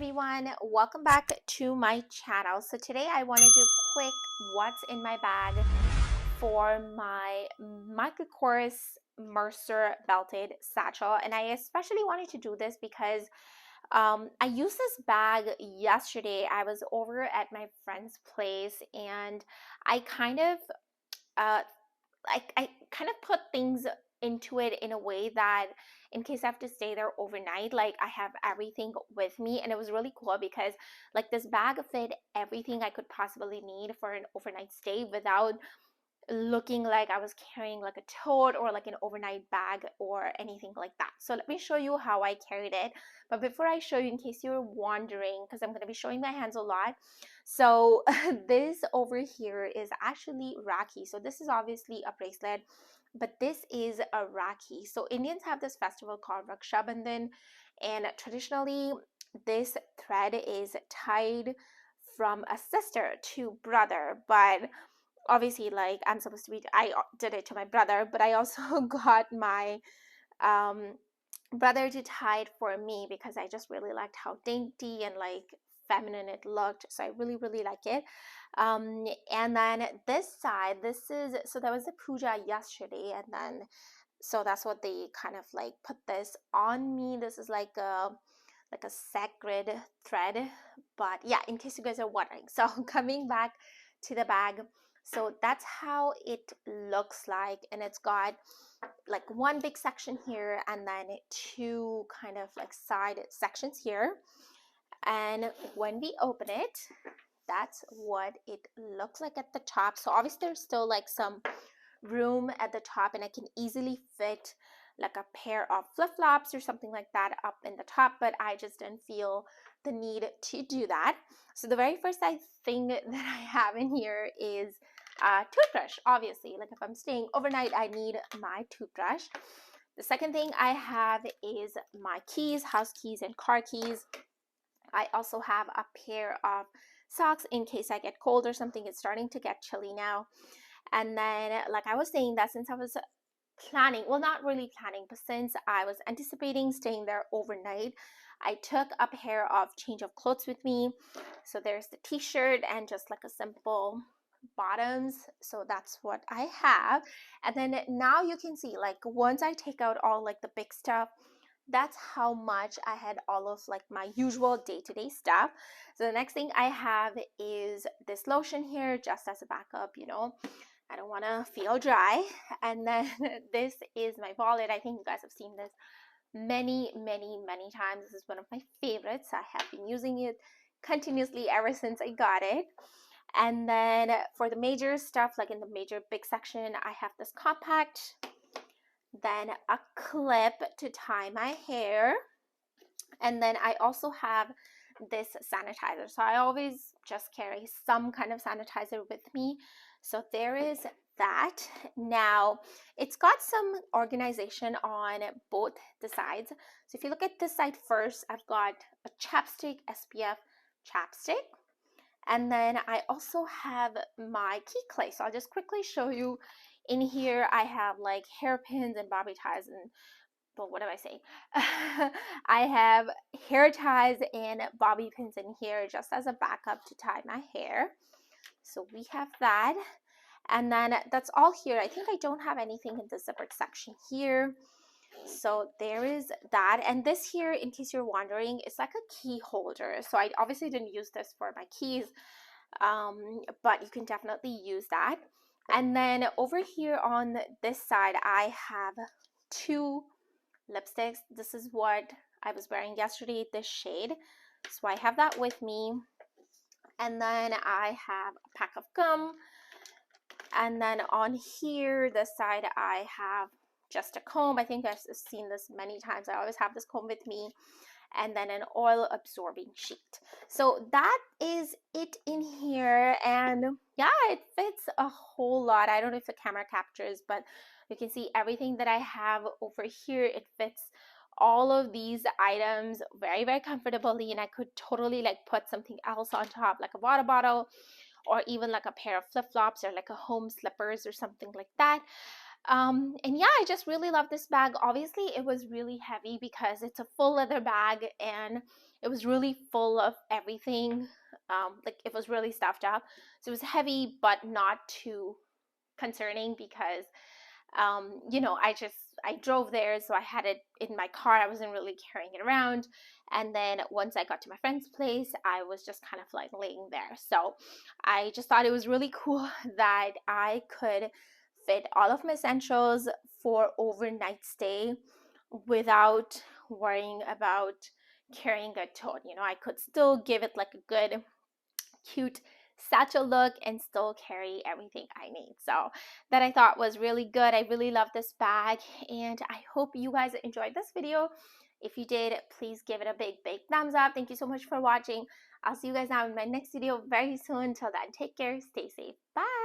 everyone, welcome back to my channel. So today I want to do quick what's in my bag for my Michael Kors Mercer belted satchel, and I especially wanted to do this because I used this bag yesterday. I was over at my friend's place and I kind of I kind of put things into it in a way that in case I have to stay there overnight, like I have everything with me. And it was really cool because like this bag fit everything I could possibly need for an overnight stay without looking like I was carrying like a tote or like an overnight bag or anything like that. So let me show you how I carried it. But before I show you, in case you're wondering, because I'm going to be showing my hands a lot, so this over here is actually Rakhi. So this is obviously a bracelet, but this is a Rakhi. So Indians have this festival called Rakshabandan, and traditionally this thread is tied from a sister to brother, but obviously like I'm supposed to be, I did it to my brother, but I also got my brother to tie it for me because I just really liked how dainty and like feminine it looked. So I really like it. And then this side, this is, so that was the puja yesterday, and then so that's what they kind of like put this on me. This is like a sacred thread, but yeah, in case you guys are wondering. So coming back to the bag, so that's how it looks like, and it's got like one big section here and then two kind of like side sections here. And when we open it, that's what it looks like at the top. So obviously there's still like some room at the top, and I can easily fit like a pair of flip-flops or something like that up in the top, but I just didn't feel the need to do that. So the very first thing that I have in here is a toothbrush. Obviously, like if I'm staying overnight, I need my toothbrush. The second thing I have is my keys, house keys and car keys. I also have a pair of socks in case I get cold or something. It's starting to get chilly now. And then, like I was saying, that since I was planning, well, not really planning, but since I was anticipating staying there overnight, I took a pair of change of clothes with me. So there's the t-shirt and just like a simple bottoms. So that's what I have. And then now you can see, like once I take out all like the big stuff, that's how much I had all of like my usual day-to-day stuff. So the next thing I have is this lotion here, just as a backup, you know, I don't want to feel dry. And then this is my wallet. I think you guys have seen this many times. This is one of my favorites. I have been using it continuously ever since I got it. And then for the major stuff, like in the major big section, I have this compact, then a clip to tie my hair, and then I also have this sanitizer. So I always just carry some kind of sanitizer with me. So there is that. Now it's got some organization on both the sides. So if you look at this side first, I've got a chapstick, SPF chapstick, and then I also have my key clay. So I'll just quickly show you. In here I have like hairpins and bobby ties and, well, what do I say? I have hair ties and bobby pins in here just as a backup to tie my hair. So we have that. And then that's all here. I think I don't have anything in the zippered section here. So there is that. And this here, in case you're wondering, it's like a key holder. So I obviously didn't use this for my keys, but you can definitely use that. And then over here on this side, I have two lipsticks. This is what I was wearing yesterday, this shade. So I have that with me. And then I have a pack of gum. And then on here, this side, I have just a comb. I think I've seen this many times. I always have this comb with me. And then an oil absorbing sheet. So that is it in here, and yeah, it fits a whole lot. I don't know if the camera captures, but you can see everything that I have over here. It fits all of these items very comfortably, and I could totally like put something else on top, like a water bottle or even like a pair of flip-flops or like a home slippers or something like that. And yeah, I just really love this bag. Obviously it was really heavy because it's a full leather bag, and it was really full of everything. Like it was really stuffed up, so it was heavy but not too concerning because you know, I drove there, so I had it in my car. I wasn't really carrying it around. And then once I got to my friend's place, I was just kind of like laying there. So I just thought it was really cool that I could fit all of my essentials for overnight stay without worrying about carrying a tote. You know, I could still give it like a good cute satchel look and still carry everything I need. So that I thought was really good. I really love this bag, and I hope you guys enjoyed this video. If you did, please give it a big thumbs up. Thank you so much for watching. I'll see you guys now in my next video very soon. Till then, take care, stay safe, bye.